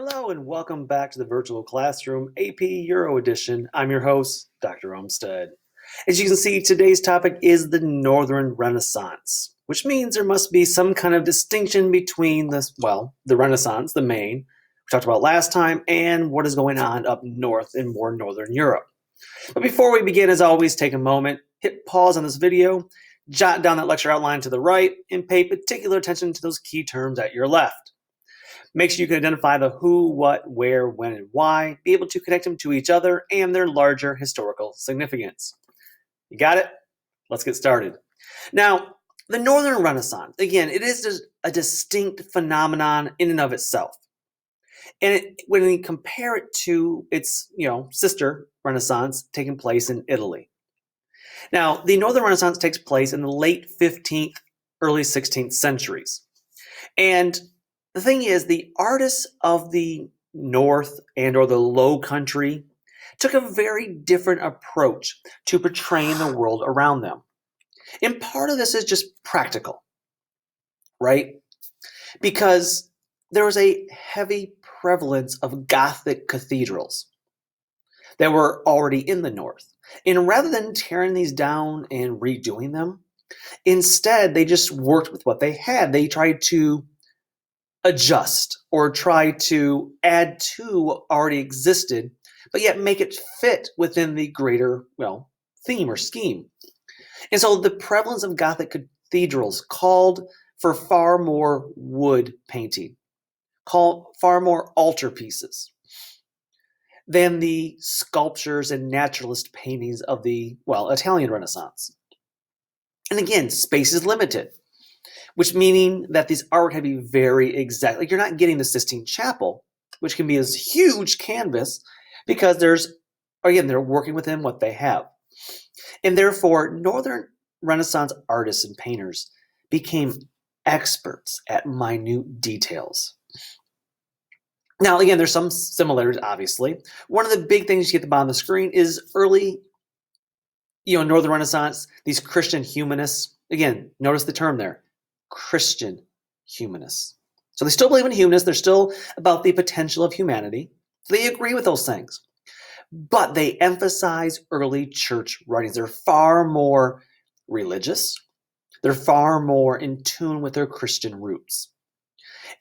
Hello and welcome back to the Virtual Classroom AP Euro Edition. I'm your host, Dr. Olmsted. As you can see, today's topic is the Northern Renaissance, which means there must be some kind of distinction between the Renaissance, the main, we talked about last time, and what is going on up north in more Northern Europe. But before we begin, as always, take a moment, hit pause on this video, jot down that lecture outline to the right, and pay particular attention to those key terms at your left. Make sure you can identify the who, what, where, when, and why, be able to connect them to each other and their larger historical significance. You got it? Let's get started. Now, the Northern Renaissance, again, it is a distinct phenomenon in and of itself. And when we compare it to its, sister Renaissance taking place in Italy. Now, the Northern Renaissance takes place in the late 15th, early 16th centuries. And the thing is, the artists of the North and or the Low Country took a very different approach to portraying the world around them. And part of this is just practical, right? Because there was a heavy prevalence of Gothic cathedrals that were already in the North. And rather than tearing these down and redoing them, instead they just worked with what they had. They tried to adjust or try to add to what already existed, but yet make it fit within the greater, theme or scheme. And so the prevalence of Gothic cathedrals called for far more wood painting, called far more altarpieces than the sculptures and naturalist paintings of the, Italian Renaissance. And again, space is limited, which meaning that these art had to be very exact. Like you're not getting the Sistine Chapel, which can be this huge canvas, because they're working within what they have. And therefore, Northern Renaissance artists and painters became experts at minute details. Now, again, there's some similarities, obviously. One of the big things you get at the bottom of the screen is early, Northern Renaissance, these Christian humanists. Again, notice the term there. Christian humanists. So they still believe in humanists. They're still about the potential of humanity. They agree with those things. But they emphasize early church writings. They're far more religious. They're far more in tune with their Christian roots.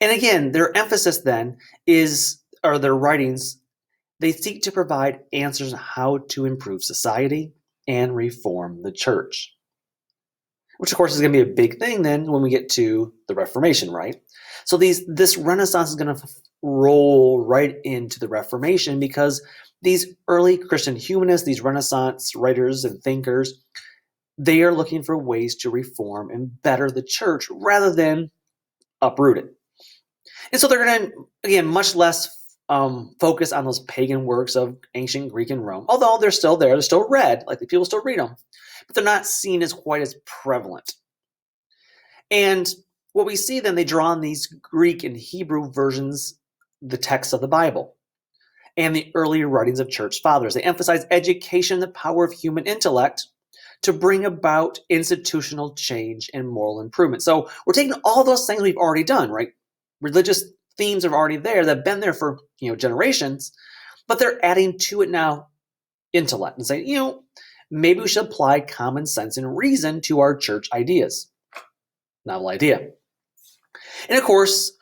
And again, their emphasis then their writings, they seek to provide answers on how to improve society and reform the church. Which, of course, is going to be a big thing then when we get to the Reformation, right? So this Renaissance is going to roll right into the Reformation because these early Christian humanists, these Renaissance writers and thinkers, they are looking for ways to reform and better the church rather than uproot it. And so they're going to, again, much less focus on those pagan works of ancient Greek and Rome, although they're still there, they're still read, like the people still read them, but they're not seen as quite as prevalent. And what we see then, they draw on these Greek and Hebrew versions, the texts of the Bible, and the earlier writings of church fathers. They emphasize education, the power of human intellect, to bring about institutional change and moral improvement. So we're taking all those things we've already done, right? Religious themes are already there, that have been there for generations, but they're adding to it now intellect and saying, maybe we should apply common sense and reason to our church ideas. Novel idea. And of course,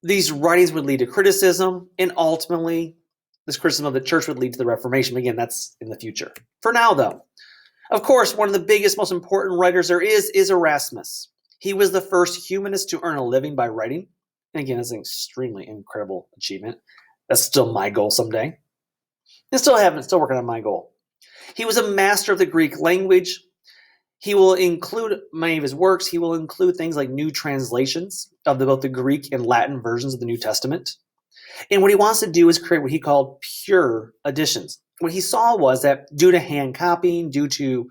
these writings would lead to criticism, and ultimately, this criticism of the church would lead to the Reformation. Again, that's in the future. For now, though, of course, one of the biggest, most important writers there is Erasmus. He was the first humanist to earn a living by writing. And again, it's an extremely incredible achievement. That's still my goal someday. I still working on my goal. He was a master of the Greek language. He will include many of his works. He will include things like new translations of both the Greek and Latin versions of the New Testament. And what he wants to do is create what he called pure editions. What he saw was that due to hand copying, due to,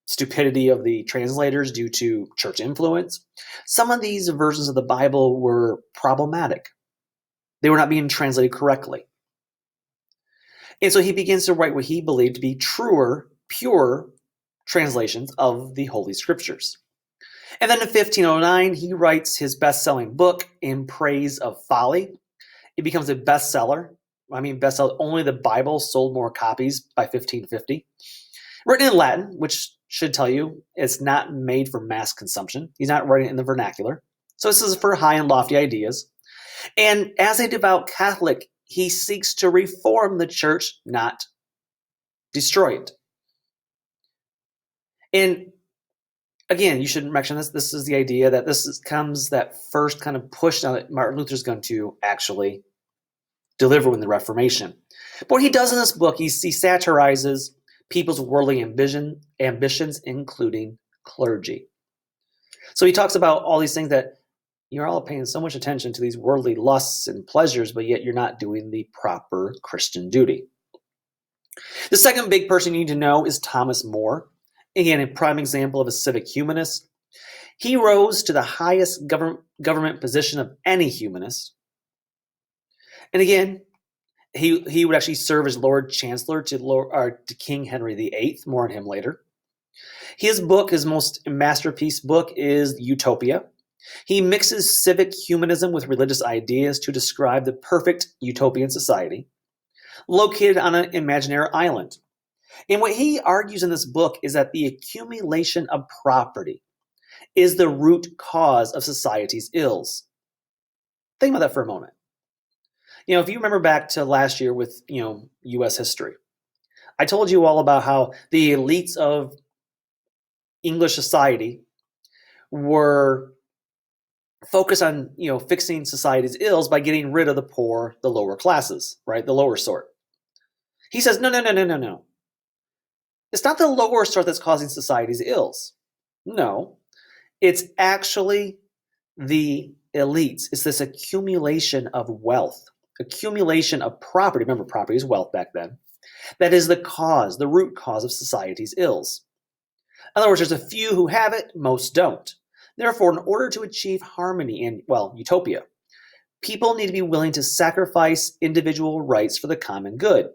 stupidity of the translators, due to church influence, some of these versions of the Bible were problematic. They were not being translated correctly. And so he begins to write what he believed to be truer, pure translations of the Holy Scriptures. And then in 1509, he writes his best-selling book, In Praise of Folly. It becomes a bestseller. I mean, bestseller. Only the Bible sold more copies by 1550. Written in Latin, which should tell you it's not made for mass consumption. He's not writing it in the vernacular. So this is for high and lofty ideas. And as a devout Catholic, he seeks to reform the church, not destroy it. And again, you should mention this. This is the idea that comes that first kind of push now that Martin Luther's going to actually deliver in the Reformation. But what he does in this book, he satirizes people's worldly ambitions, including clergy. So he talks about all these things that you're all paying so much attention to these worldly lusts and pleasures, but yet you're not doing the proper Christian duty. The second big person you need to know is Thomas More. Again, a prime example of a civic humanist. He rose to the highest government position of any humanist. And again, he would actually serve as Lord Chancellor to King Henry VIII. More on him later. His most masterpiece book is Utopia. He mixes civic humanism with religious ideas to describe the perfect utopian society located on an imaginary island. And what he argues in this book is that the accumulation of property is the root cause of society's ills. Think about that for a moment. If you remember back to last year with, U.S. history, I told you all about how the elites of English society were focused on, fixing society's ills by getting rid of the poor, the lower classes, right? The lower sort. He says, no. It's not the lower sort that's causing society's ills. No, it's actually the elites. It's this accumulation of wealth, accumulation of property. Remember, property is wealth back then. That is the root cause of society's ills. In other words, there's a few who have it, most don't. Therefore, in order to achieve harmony and, utopia, people need to be willing to sacrifice individual rights for the common good.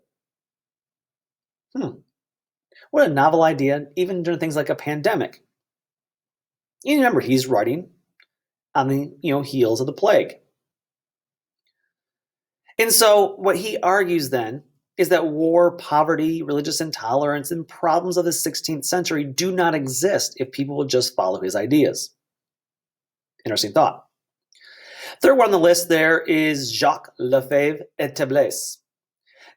What a novel idea, even during things like a pandemic. You remember, he's writing on the heels of the plague. And so what he argues then is that war, poverty, religious intolerance, and problems of the 16th century do not exist if people will just follow his ideas. Interesting thought. Third one on the list there is Jacques Lefebvre Etebles.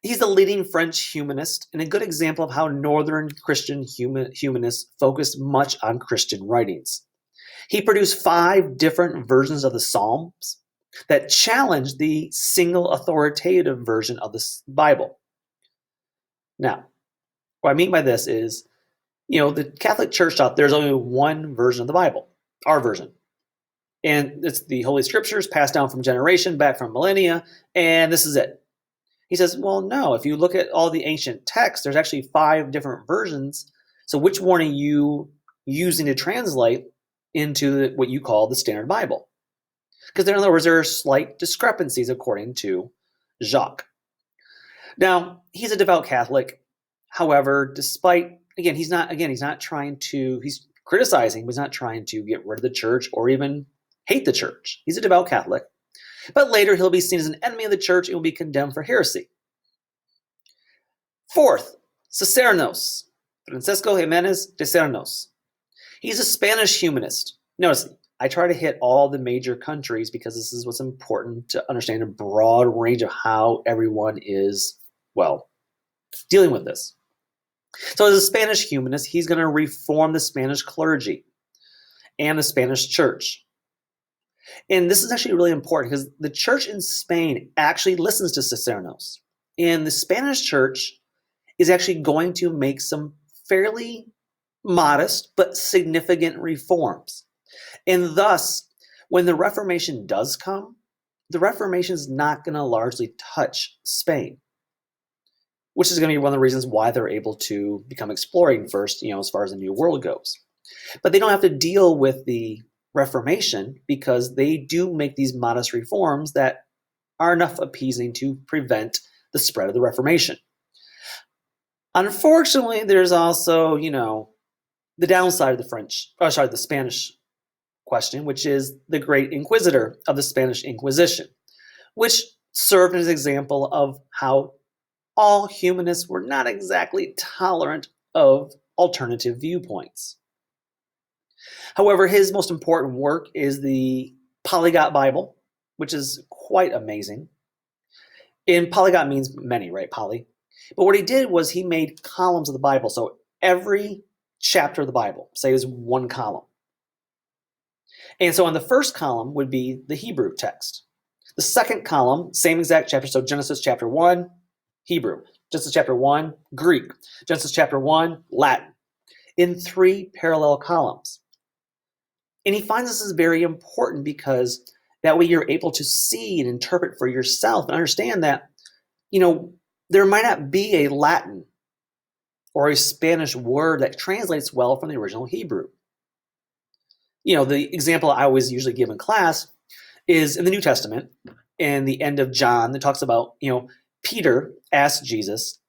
He's the leading French humanist and a good example of how Northern Christian humanists focused much on Christian writings. He produced 5 different versions of the Psalms that challenged the single authoritative version of the Bible. Now, what I mean by this is, the Catholic Church thought there's only one version of the Bible, our version. And it's the Holy Scriptures passed down from generation, back from millennia, and this is it. He says, well, no, if you look at all the ancient texts, there's actually 5 different versions. So which one are you using to translate into what you call the Standard Bible? Because in other words, there are slight discrepancies according to Jacques. Now, he's a devout Catholic. However, despite, he's criticizing, but he's not trying to get rid of the church or even hate the church. He's a devout Catholic. But later, he'll be seen as an enemy of the church and will be condemned for heresy. Fourth, Cisneros, Francisco Jiménez de Cisneros. He's a Spanish humanist. Notice, I try to hit all the major countries because this is what's important to understand a broad range of how everyone is, dealing with this. So as a Spanish humanist, he's going to reform the Spanish clergy and the Spanish church. And this is actually really important because the church in Spain actually listens to Cisneros. And the Spanish church is actually going to make some fairly modest but significant reforms. And thus, when the Reformation does come, the Reformation is not going to largely touch Spain, which is going to be one of the reasons why they're able to become exploring first, as far as the New World goes. But they don't have to deal with the Reformation because they do make these modest reforms that are enough appeasing to prevent the spread of the Reformation. Unfortunately, there's also, the downside of the Spanish question, which is the Great Inquisitor of the Spanish Inquisition, which served as an example of how all humanists were not exactly tolerant of alternative viewpoints. However, his most important work is the Polyglot Bible, which is quite amazing. And polyglot means many, right? Poly. But what he did was he made columns of the Bible. So every chapter of the Bible, say, is one column. And so on the first column would be the Hebrew text. The second column, same exact chapter. So Genesis chapter 1, Hebrew. Genesis chapter 1, Greek. Genesis chapter 1, Latin. In 3 parallel columns. And he finds this is very important because that way you're able to see and interpret for yourself and understand that, there might not be a Latin or a Spanish word that translates well from the original Hebrew. The example I always usually give in class is in the New Testament, in the end of John, that talks about, Peter asked Jesus,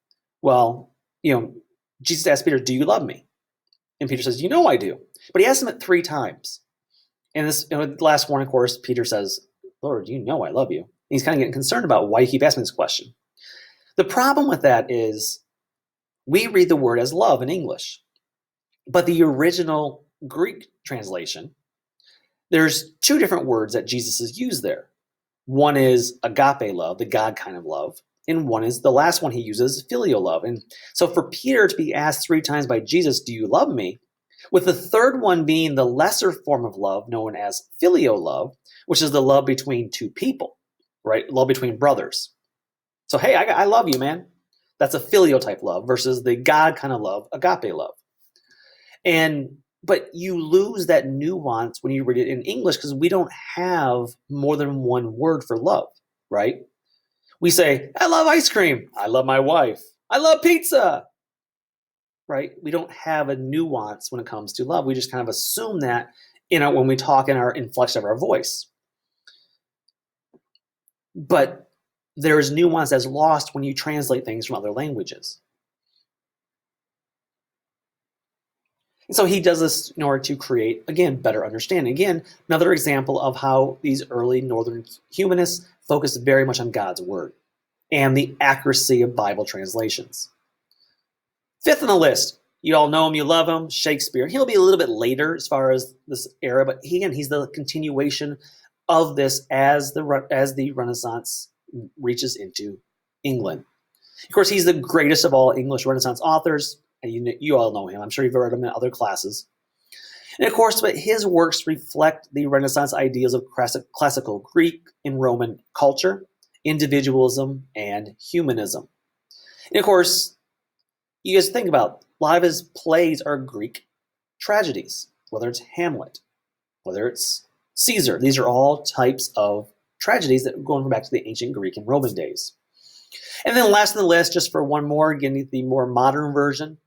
Jesus asked Peter, "Do you love me?" And Peter says, I do. But he asked him it 3 times. And this, the last one, of course, Peter says, "Lord, I love you." And he's kind of getting concerned about why you keep asking this question. The problem with that is we read the word as love in English. But the original Greek translation, there's 2 different words that Jesus has used there. One is agape love, the God kind of love. And one is, the last one he uses, filial love. And so for Peter to be asked 3 times by Jesus, "Do you love me?" with the third one being the lesser form of love known as filial love, which is the love between 2 people, right? Love between brothers. So, hey, I love you, man. That's a filial type love versus the God kind of love, agape love. But you lose that nuance when you read it in English because we don't have more than one word for love, right? We say, "I love ice cream. I love my wife. I love pizza." Right? We don't have a nuance when it comes to love. We just kind of assume that, when we talk in our inflection of our voice. But there is nuance that's lost when you translate things from other languages. And so he does this in order to create, again, better understanding. Again, another example of how these early Northern humanists focused very much on God's word and the accuracy of Bible translations. 5th on the list, you all know him, you love him, Shakespeare. He'll be a little bit later as far as this era, but he's the continuation of this as the Renaissance reaches into England. Of course, he's the greatest of all English Renaissance authors, and you all know him. I'm sure you've heard him in other classes. And of course, but his works reflect the Renaissance ideals of classical Greek and Roman culture, individualism, and humanism. And of course, you guys think about, a lot of his plays are Greek tragedies, whether it's Hamlet, whether it's Caesar. These are all types of tragedies that are going back to the ancient Greek and Roman days. And then last on the list, just for one more, again, the more modern version,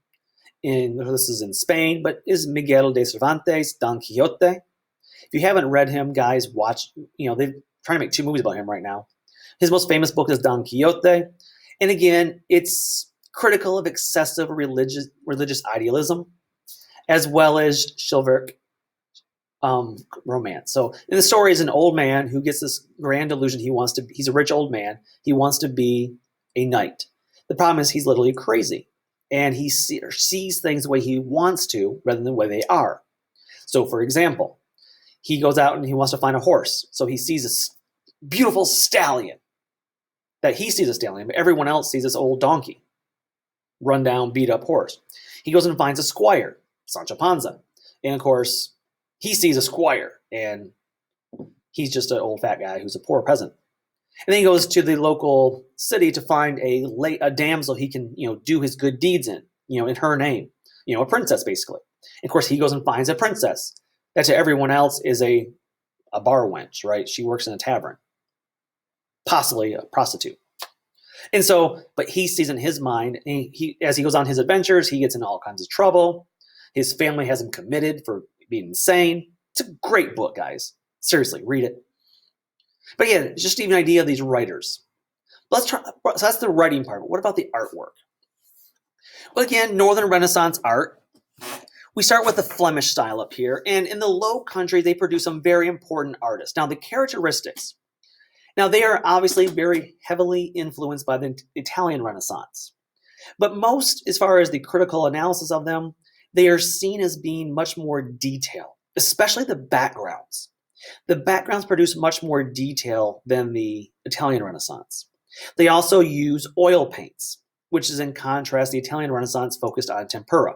this is in Spain, but is Miguel de Cervantes, Don Quixote. If you haven't read him, guys, watch, they're trying to make 2 movies about him right now. His most famous book is Don Quixote. And again, it's critical of excessive religious idealism, as well as chivalric romance. So in the story is an old man who gets this grand delusion he's a rich old man. He wants to be a knight. The problem is he's literally crazy. And he sees things the way he wants to rather than the way they are. So for example, he goes out and he wants to find a horse. So he sees this beautiful stallion. That he sees a stallion, but everyone else sees this old donkey. Run down, beat up horse. He goes and finds a squire, Sancho Panza. And of course, he sees a squire and he's just an old fat guy who's a poor peasant. And then he goes to the local city to find a damsel he can, do his good deeds in her name, a princess basically. And of course, he goes and finds a princess that to everyone else is a bar wench, right? She works in a tavern, possibly a prostitute. And so, but he sees in his mind, as he goes on his adventures, he gets into all kinds of trouble. His family has him committed for being insane. It's a great book, guys. Seriously, read it. But yeah, it's just even an idea of these writers. So that's the writing part. But what about the artwork? Well, again, Northern Renaissance art. We start with the Flemish style up here. And in the Low Country, they produce some very important artists. Now, the characteristics. Now, they are obviously very heavily influenced by the Italian Renaissance. But most, as far as the critical analysis of them, they are seen as being much more detailed, especially the backgrounds. The backgrounds produce much more detail than the Italian Renaissance. They also use oil paints, which is in contrast, the Italian Renaissance focused on tempera.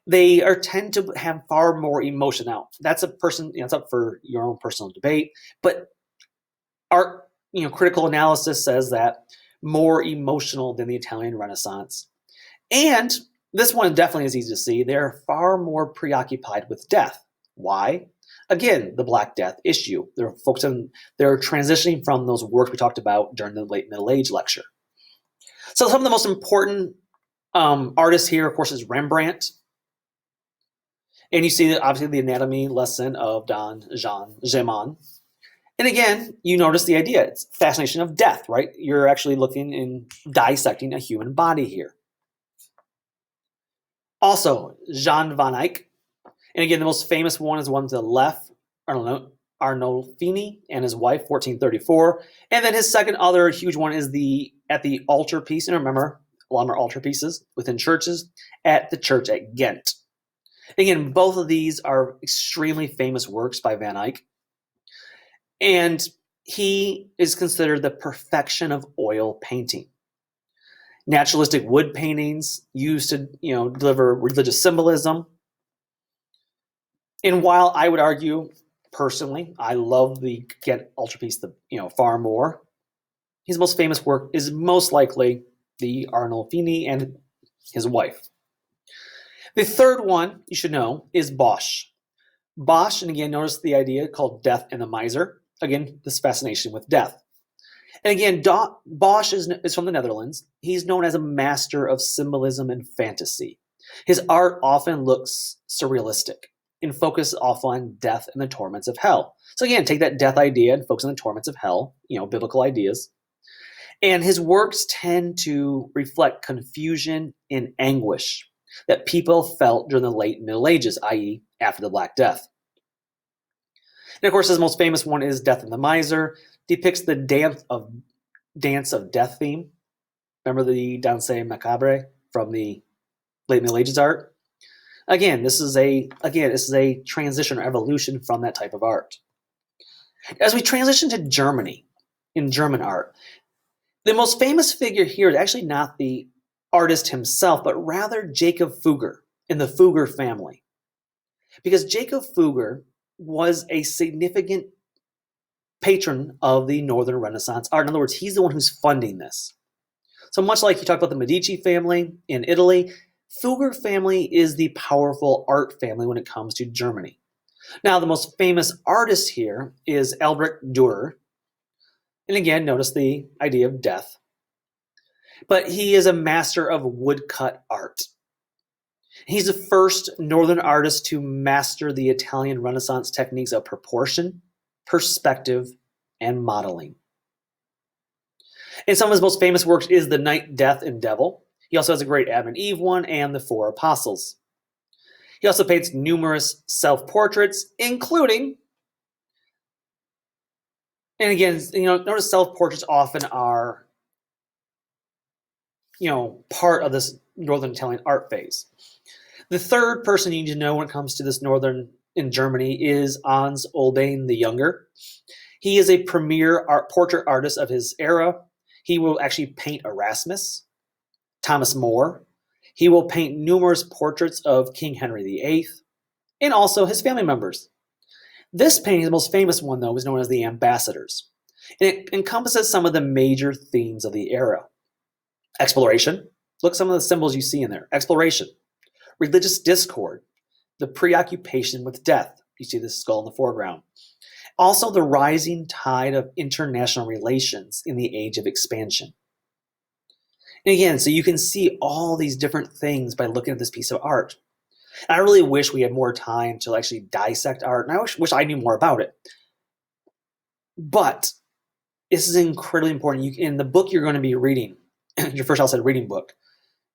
They tend to have far more emotion. Now, that's it's up for your own personal debate, but art, critical analysis says that more emotional than the Italian Renaissance. And this one definitely is easy to see. They're far more preoccupied with death. Why? Again, the Black Death issue. They're transitioning from those works we talked about during the late Middle Age lecture. So some of the most important artists here, of course, is Rembrandt. And you see that obviously the anatomy lesson of Don Juan Guzman. And again, you notice the idea. It's fascination of death, right? You're actually looking and dissecting a human body here. Also, Jan van Eyck. And again, the most famous one is one to the left, Arnolfini and his wife, 1434. And then his second other huge one is at the altarpiece. And remember, a lot of our altarpieces within churches, at the church at Ghent. Again, both of these are extremely famous works by Van Eyck. And he is considered the perfection of oil painting. Naturalistic wood paintings used to, deliver religious symbolism. And while I would argue, personally, I love the Ghent altarpiece far more, his most famous work is most likely the Arnolfini and his wife. The third one you should know is Bosch. Bosch, and again, notice the idea called Death and the Miser. Again, this fascination with death. And again, Bosch is from the Netherlands. He's known as a master of symbolism and fantasy. His art often looks surrealistic and focuses off on death and the torments of hell. So again, take that death idea and focus on the torments of hell, biblical ideas. And his works tend to reflect confusion and anguish that people felt during the late Middle Ages, i.e. after the Black Death. And of course, his most famous one is Death and the Miser, depicts the dance of death theme. Remember the Danse Macabre from the late Middle Ages art? Again, this is a transition or evolution from that type of art. As we transition to Germany, in German art, the most famous figure here is actually not the artist himself, but rather Jacob Fugger in the Fugger family. Because Jacob Fugger was a significant patron of the Northern Renaissance art. In other words, he's the one who's funding this. So much like you talk about the Medici family in Italy, Fugger family is the powerful art family when it comes to Germany. Now, the most famous artist here is Albrecht Dürer. And again, notice the idea of death. But he is a master of woodcut art. He's the first Northern artist to master the Italian Renaissance techniques of proportion, perspective, and modeling. And some of his most famous works is The Night, Death, and Devil. He also has a great Adam and Eve one and The Four Apostles. He also paints numerous self-portraits, including, and again, notice self-portraits often are, part of this Northern Italian art phase. The third person you need to know when it comes to this Northern in Germany is Hans Holbein the Younger. He is a premier portrait artist of his era. He will actually paint Erasmus, Thomas More. He will paint numerous portraits of King Henry VIII and also his family members. This painting, the most famous one though, is known as The Ambassadors. And it encompasses some of the major themes of the era. Exploration. Look at some of the symbols you see in there. Exploration. Religious discord. The preoccupation with death. You see the skull in the foreground. Also, the rising tide of international relations in the age of expansion. And again, so you can see all these different things by looking at this piece of art. And I really wish we had more time to actually dissect art, and I wish I knew more about it. But this is incredibly important. In the book you're going to be reading, your first outside reading book,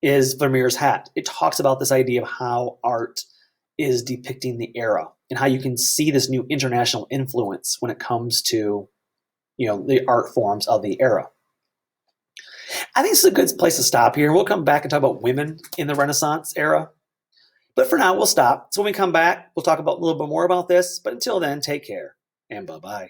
is Vermeer's Hat. It talks about this idea of how art is depicting the era and how you can see this new international influence when it comes to, the art forms of the era. I think this is a good place to stop here. We'll come back and talk about women in the Renaissance era. But for now, we'll stop. So when we come back, we'll talk about a little bit more about this. But until then, take care and bye-bye.